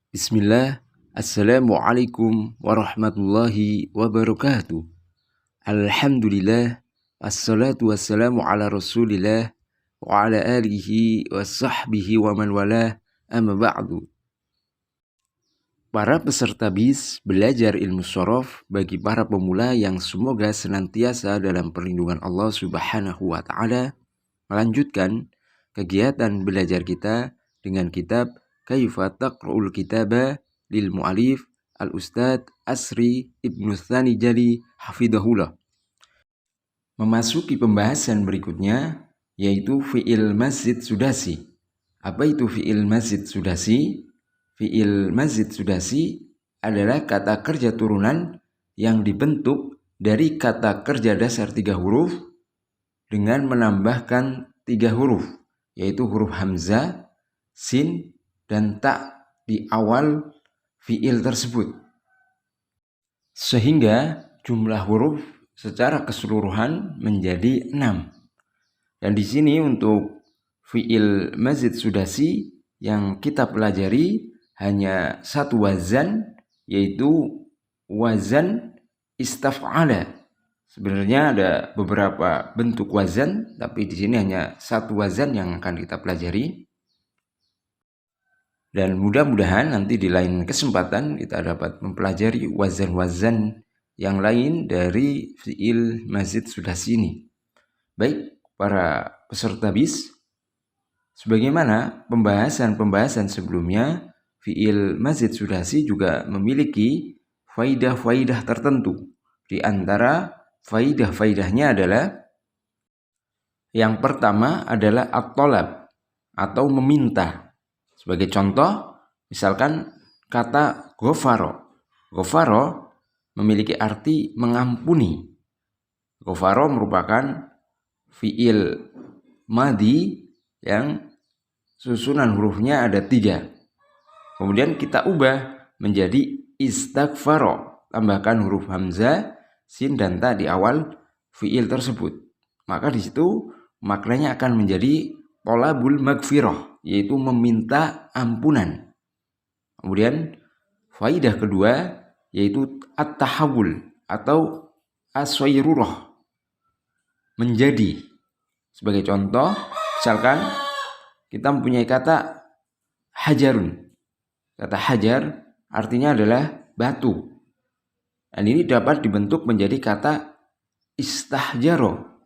Bismillah, Assalamualaikum warahmatullahi wabarakatuh. Alhamdulillah, assalatu wassalamu ala rasulillah wa ala alihi wa sahbihi wa man walah, amma ba'du. Para peserta BIS belajar ilmu shorof bagi para pemula yang semoga senantiasa dalam perlindungan Allah Subhanahu wa Ta'ala, melanjutkan kegiatan belajar kita dengan kitab Kaifa Taqra'ul Kitaba lil Mu'alif Al-Ustadz Asri Ibnu Tsani Jali Hafidahullah. Memasuki pembahasan berikutnya, yaitu fi'il mazid sudasi. Apa itu fi'il mazid sudasi? Fi'il mazid sudasi adalah kata kerja turunan yang dibentuk dari kata kerja dasar 3 huruf dengan menambahkan 3 huruf, yaitu huruf hamzah, sin, dan ta di awal fi'il tersebut. Sehingga jumlah huruf secara keseluruhan menjadi 6. Dan di sini untuk fi'il mazid sudasi yang kita pelajari hanya satu wazan, yaitu wazan istaf'ala. Sebenarnya ada beberapa bentuk wazan, tapi di sini hanya satu wazan yang akan kita pelajari. Dan mudah-mudahan nanti di lain kesempatan kita dapat mempelajari wazan-wazan yang lain dari fi'il mazid sudasi ini. Baik, para peserta BIS, sebagaimana pembahasan-pembahasan sebelumnya, fi'il mazid sudasi juga memiliki faidah-faidah tertentu. Di antara faidah-faidahnya adalah yang pertama adalah at-thalab atau meminta. Sebagai contoh, misalkan kata ghafaro. Ghafaro memiliki arti mengampuni. Ghafaro merupakan fi'il madhi yang susunan hurufnya ada 3. Kemudian kita ubah menjadi istaghfaro. Tambahkan huruf hamzah, sin, dan ta di awal fi'il tersebut. Maka di situ maknanya akan menjadi thalabul maghfirah, yaitu meminta ampunan. Kemudian faidah kedua yaitu at-tahawul atau as-sayrurah, menjadi. Sebagai contoh, misalkan kita mempunyai kata hajarun. Kata hajar artinya adalah batu. Dan ini dapat dibentuk menjadi kata istahjaro.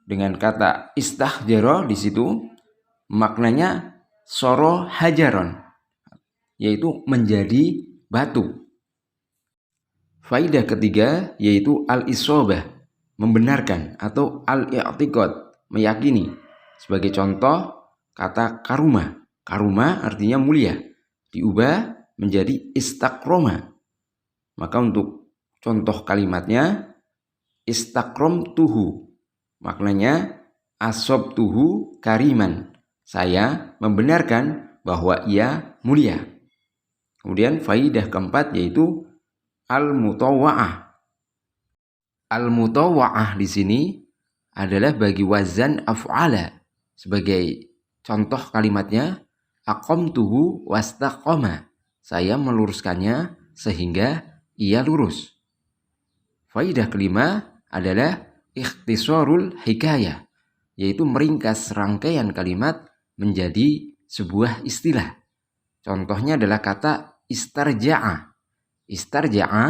Dengan kata istahjaro di situ maknanya soro hajaron, yaitu menjadi batu. Faidah ketiga yaitu al-isobah, membenarkan, atau al-i'tiqad, meyakini. Sebagai contoh, kata karuma. Karuma artinya mulia, diubah menjadi istakroma. Maka untuk contoh kalimatnya istakrom-tuhu, maknanya asobtuhu kariman, saya membenarkan bahwa ia mulia. Kemudian faidah keempat yaitu al-mutawwa'ah. Al-mutawwa'ah di sini adalah bagi wazan af'ala. Sebagai contoh kalimatnya aqamtuhu wastaqama, saya meluruskannya sehingga ia lurus. Faidah kelima adalah ikhtisarul hikayah, yaitu meringkas rangkaian kalimat menjadi sebuah istilah. Contohnya adalah kata istarja'a. Istarja'a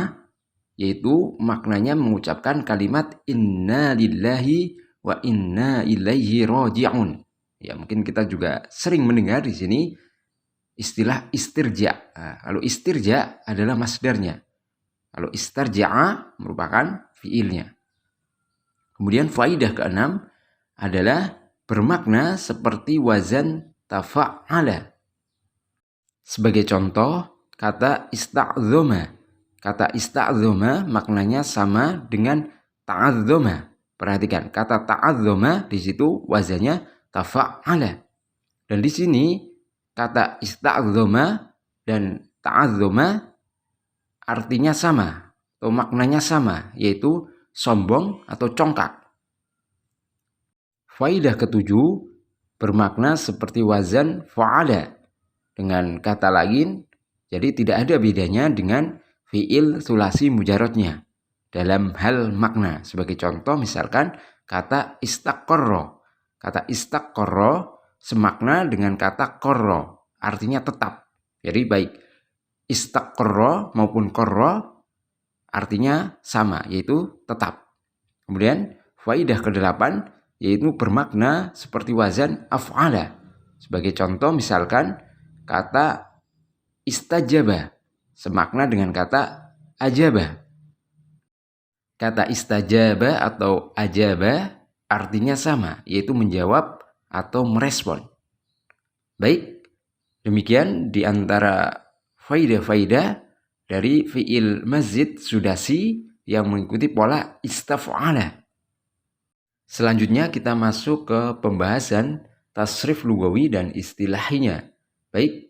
yaitu maknanya mengucapkan kalimat inna lillahi wa inna ilaihi raji'un. Ya, mungkin kita juga sering mendengar di sini istilah istirja. Kalau istirja adalah masdarnya. Kalau istarja'a merupakan fiilnya. Kemudian faidah keenam adalah bermakna seperti wazan tafa'ala. Sebagai contoh, kata ista'zoma. Kata ista'zoma maknanya sama dengan ta'azzoma. Perhatikan, kata ta'azzoma di situ wazannya tafa'ala. Dan di sini kata ista'zoma dan ta'azzoma artinya sama atau maknanya sama, yaitu sombong atau congkak. Faidah ketujuh bermakna seperti wazan fa'ala. Dengan kata lain, Jadi tidak ada bedanya dengan fi'il sulasi mujarodnya dalam hal makna. Sebagai contoh misalkan kata istaqarra. Kata istaqarra semakna dengan kata qarra, artinya tetap. Jadi baik istaqarra maupun qarra artinya sama, yaitu tetap. Kemudian faidah ke-8 yaitu bermakna seperti wazan af'ala. Sebagai contoh misalkan kata istajaba semakna dengan kata ajaba. Kata istajaba atau ajaba artinya sama, yaitu menjawab atau merespon. Baik, demikian di antara faidah-faidah dari fi'il mazid sudasi yang mengikuti pola istaf'ala. Selanjutnya kita masuk ke pembahasan tasrif lugawi dan istilahinya. Baik,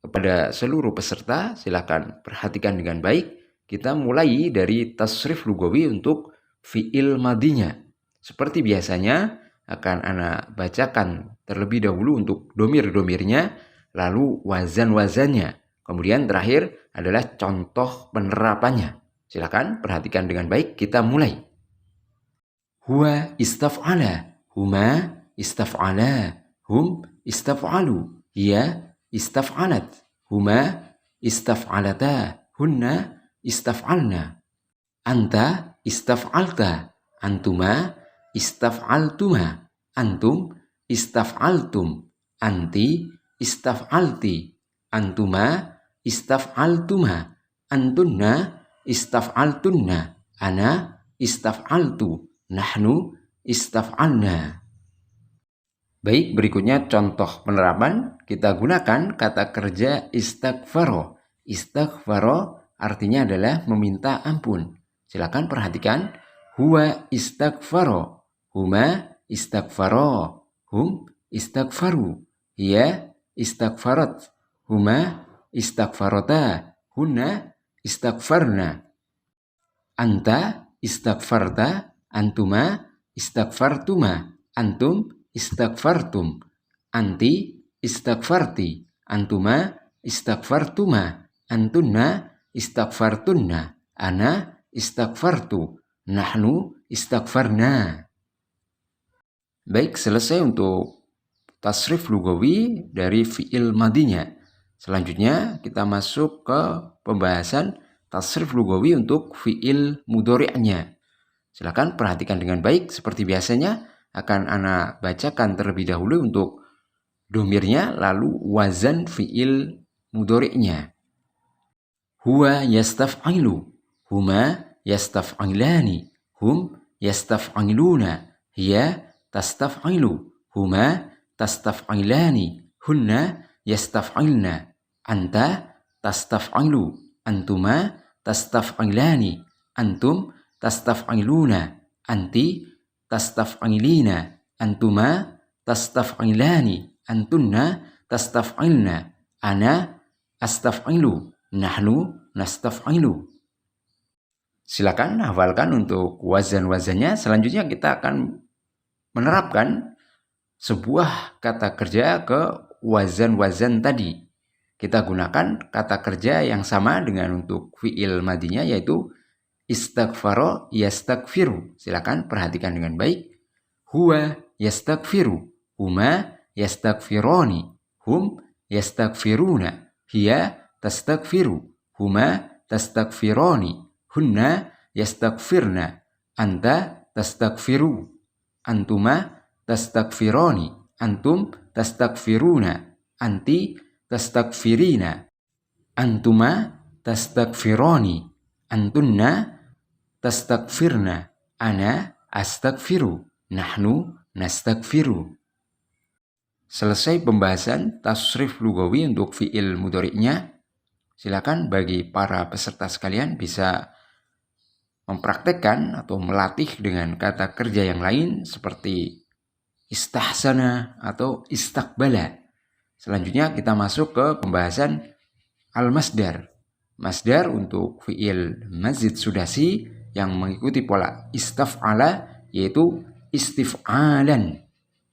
kepada seluruh peserta silakan perhatikan dengan baik. Kita mulai dari tasrif lugawi untuk fi'il madinya. Seperti biasanya akan ana bacakan terlebih dahulu untuk domir-domirnya, lalu wazan-wazannya. Kemudian terakhir adalah contoh penerapannya. Silakan perhatikan dengan baik, kita mulai. Huwa istaf'ala, huma istaf'ala, hum istaf'alu, hiya istaf'alat, huma istaf'alata, hunna istaf'alna, anta istaf'alta, antuma istaf'altuma, antum istaf'altum, anti istaf'alti, antuma istaf'altuma, antunna istaf'altunna, ana istaf'altu, nahnu istaf'alna. Baik, berikutnya contoh penerapan. Kita gunakan kata kerja istaghfaro. Istaghfaro artinya adalah meminta ampun. Silakan perhatikan. Huwa istaghfaro, huma istaghfaro, hum istaghfaru, hiya istaghfarat, huma istaghfarata, hunna istaghfarna, anta istaghfarta, antuma istaghfartuma, antum istaghfartum, anti istaghfarti, antuma istaghfartuma, antunna istaghfartunna, ana istaghfartu, nahnu istaghfarna. Baik, selesai untuk tasrif lugawi dari fi'il madinya. Selanjutnya kita masuk ke pembahasan tasrif lugawi untuk fi'il mudhari'nya. Silakan perhatikan dengan baik. Seperti biasanya akan ana bacakan terlebih dahulu untuk domirnya, lalu wazan fi'il mudhari'nya. Huwa yastaf'ilu, huma yastaf'ilani, hum yastaf'iluna, hiya tastaf'ilu, huma tastaf'ilani, hunna yastaf'ilna, anta tastaf'ilu, antuma tastaf'ilani, antum tastaf'iluna, anti tastaf'ilina, antuma tastaf'ilani, antunna tastaf'ilna, ana astaf'ilu, nahnu nastaf'ilu. Silakan hafalkan untuk wazan-wazannya. Selanjutnya kita akan menerapkan sebuah kata kerja ke wazan-wazan tadi. Kita gunakan kata kerja yang sama dengan untuk fi'il madinya, yaitu istaghfaro yastaghfiru. Silakan perhatikan dengan baik. Huwa yastaghfiru, huma yastaghfironi, hum yastaghfiruna, hiya tastaghfiru, huma tastaghfironi, hunna yastaghfirna, anta tastaghfiru, antuma tastaghfironi, antum tastaghfiruna, anti tastaghfirina, antuma tastaghfironi, antunna tastaghfirna, ana astaghfiru, nahnu nastaghfiru. Selesai pembahasan tasrif lugawi untuk fi'il mudhari'nya. Silakan bagi para peserta sekalian bisa mempraktekkan atau melatih dengan kata kerja yang lain seperti istahsana atau istakbala. Selanjutnya kita masuk ke pembahasan al-masdar. Masdar untuk fi'il mazid sudasi yang mengikuti pola istaf'ala, yaitu istif'alan.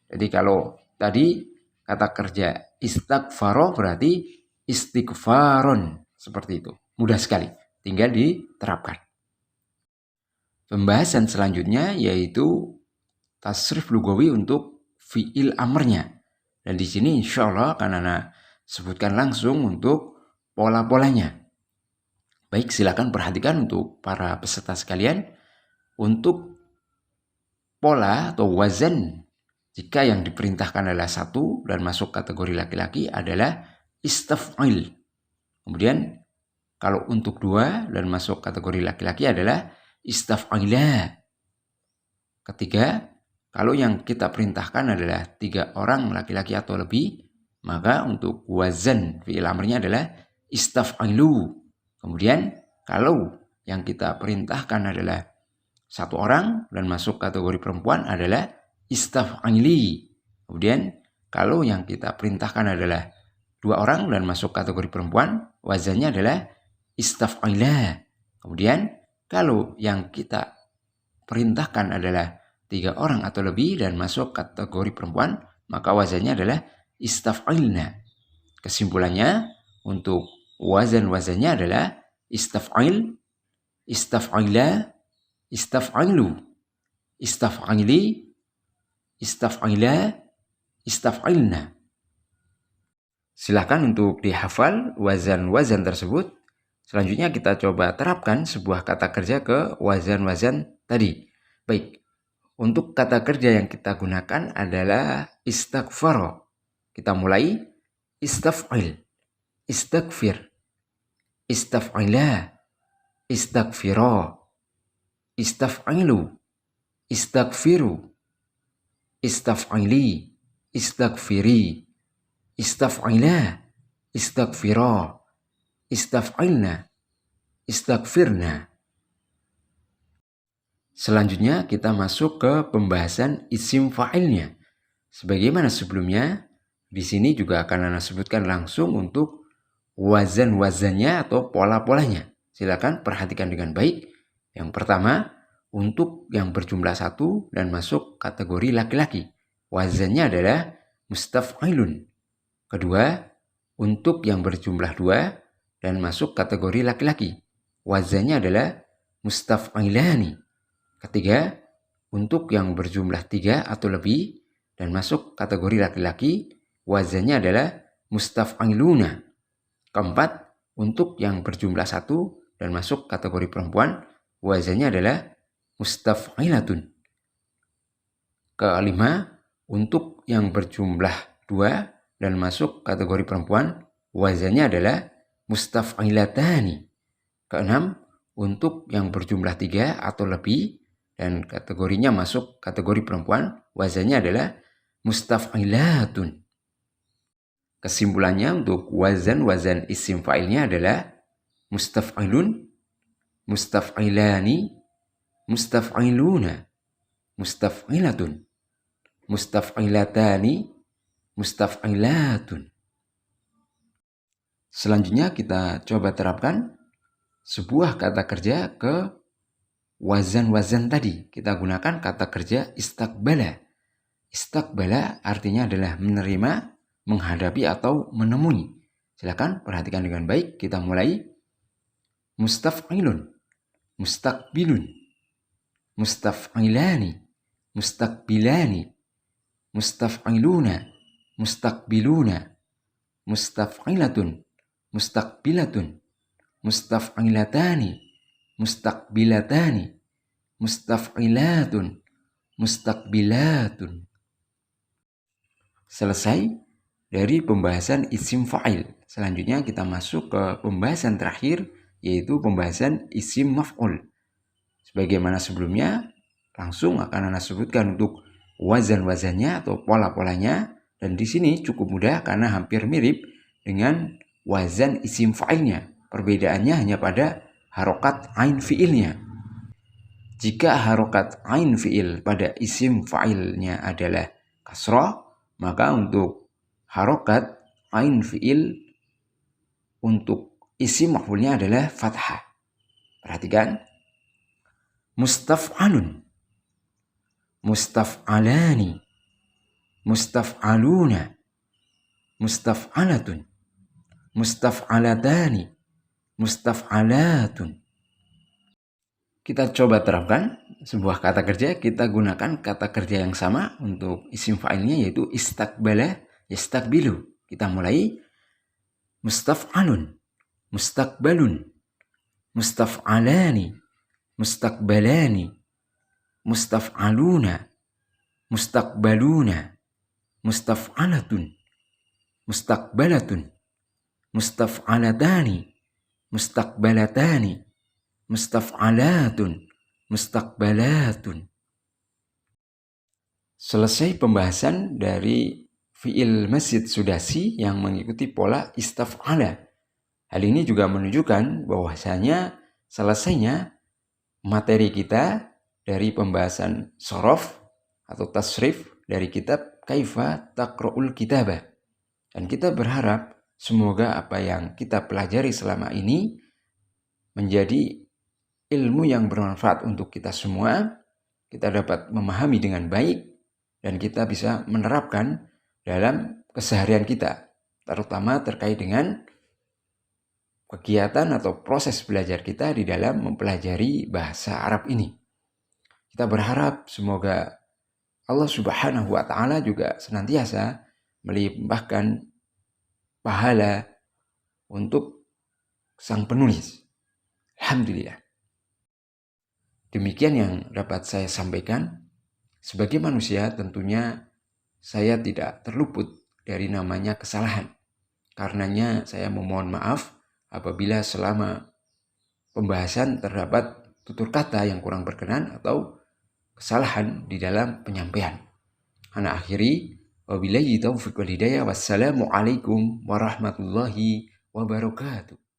Jadi kalau tadi kata kerja istaghfaro berarti istighfaron. Seperti itu. Mudah sekali. Tinggal diterapkan. Pembahasan selanjutnya yaitu tasrif lugawi untuk fi'il amrnya. Dan di sini insya Allah akan Ana sebutkan langsung untuk pola-polanya. Baik, silakan perhatikan untuk para peserta sekalian. Untuk pola atau wazan, jika yang diperintahkan adalah satu dan masuk kategori laki-laki adalah istaf'il. Kemudian kalau untuk dua dan masuk kategori laki-laki adalah istaf'ila. Ketiga, kalau yang kita perintahkan adalah 3 orang laki-laki atau lebih, maka untuk wazan fi'il amrnya adalah istaf'ilu. Kemudian kalau yang kita perintahkan adalah 1 orang dan masuk kategori perempuan adalah istaf'ili. Kemudian kalau yang kita perintahkan adalah 2 orang dan masuk kategori perempuan, wazannya adalah istaf'ila. Kemudian kalau yang kita perintahkan adalah 3 orang atau lebih dan masuk kategori perempuan, maka wazannya adalah istaf'ilna. Kesimpulannya, untuk wazan-wazannya adalah istaf'il, istaf'ila, istaf'ilu, istaf'ili, istaf'ila, istaf'ilna. Silakan untuk dihafal wazan-wazan tersebut. Selanjutnya kita coba terapkan sebuah kata kerja ke wazan-wazan tadi. Baik, untuk kata kerja yang kita gunakan adalah istaghfara. Kita mulai istaf'il, istaghfir, istaf'ila, istaghfira, istaf'ilu, istaghfiru, istaf'ili, istaghfiri, istaf'ila, istaghfira, istaf'ilna, istaghfirna. Selanjutnya kita masuk ke pembahasan isim fa'ilnya. Sebagaimana sebelumnya, di sini juga akan Ana sebutkan langsung untuk wazan-wazannya atau pola-polanya. Silakan perhatikan dengan baik. Yang pertama, untuk yang berjumlah 1 dan masuk kategori laki-laki, wazannya adalah mustaf'ilun. Kedua, untuk yang berjumlah 2 dan masuk kategori laki-laki, wazannya adalah mustaf'ilani. Ketiga, untuk yang berjumlah 3 atau lebih dan masuk kategori laki-laki, wazannya adalah mustaf'iluna. Keempat, untuk yang berjumlah 1 dan masuk kategori perempuan, wazannya adalah mustaf'ilatun. Kelima, untuk yang berjumlah 2 dan masuk kategori perempuan, wazannya adalah mustaf'ilatani. Keenam, untuk yang berjumlah 3 atau lebih dan kategorinya masuk kategori perempuan, wazannya adalah mustaf'ilatun. Kesimpulannya untuk wazan-wazan isim fa'ilnya adalah mustaf'ilun, mustaf'ilani, mustaf'iluna, mustaf'ilatun, mustaf'ilatani, mustaf'ilatun. Selanjutnya kita coba terapkan sebuah kata kerja ke wazan-wazan tadi. Kita gunakan kata kerja istaqbala. Istaqbala artinya adalah menerima, menghadapi atau menemui. Silakan perhatikan dengan baik. Kita mulai. Mustaf'ilun, mustaqbilun, mustaf'ilani, mustaqbilani, mustaf'iluna, mustaqbiluna, mustaf'ilatun, mustaqbilatun, mustaf'ilatani, mustaqbilatani, mustaf'ilatun, mustaqbilatun. Selesai dari pembahasan isim fa'il. Selanjutnya kita masuk ke pembahasan terakhir, yaitu pembahasan isim maf'ul. Sebagaimana sebelumnya, langsung akan Ana sebutkan untuk wazan-wazannya atau pola-polanya. Dan di sini cukup mudah karena hampir mirip dengan wazan isim fa'ilnya. Perbedaannya hanya pada harokat ain fi'ilnya. Jika harokat ain fi'il pada isim fa'ilnya adalah kasrah, maka untuk harokat ain fi'il untuk isim maf'ulnya adalah fathah. Perhatikan. Mustaf'alun, mustaf'alani, mustaf'aluna, mustaf'alatun, mustaf'alatani, mustaf'alatun. Kita coba terapkan sebuah kata kerja, kita gunakan kata kerja yang sama untuk isim fa'ilnya yaitu istaqbala yastaqbilu. Kita mulai mustaf'alun, mustaqbalun, mustaf'alani, mustaqbalani, mustaf'aluna, mustaqbaluna, mustaf'alatun, mustaqbalatun, mustaf'alatani, mustaqbalatani, mustaf'alatun, mustaqbalatun. Selesai pembahasan dari fi'il masjid sudasi yang mengikuti pola istaf'ala. Hal ini juga menunjukkan bahwasanya selesainya materi kita dari pembahasan sorof atau tasrif dari kitab Kaifa Taqra'ul Kitabah. Dan kita berharap semoga apa yang kita pelajari selama ini menjadi ilmu yang bermanfaat untuk kita semua. Kita dapat memahami dengan baik dan kita bisa menerapkan dalam keseharian kita, terutama terkait dengan kegiatan atau proses belajar kita di dalam mempelajari bahasa Arab ini. Kita berharap semoga Allah Subhanahu wa Ta'ala juga senantiasa melimpahkan pahala untuk sang penulis. Alhamdulillah. Demikian yang dapat saya sampaikan. Sebagai manusia tentunya saya tidak terluput dari namanya kesalahan. Karenanya saya memohon maaf apabila selama pembahasan terdapat tutur kata yang kurang berkenan atau kesalahan di dalam penyampaian. Ana akhiri, wabillahi taufiq wal hidayah. Wassalamualaikum warahmatullahi wabarakatuh.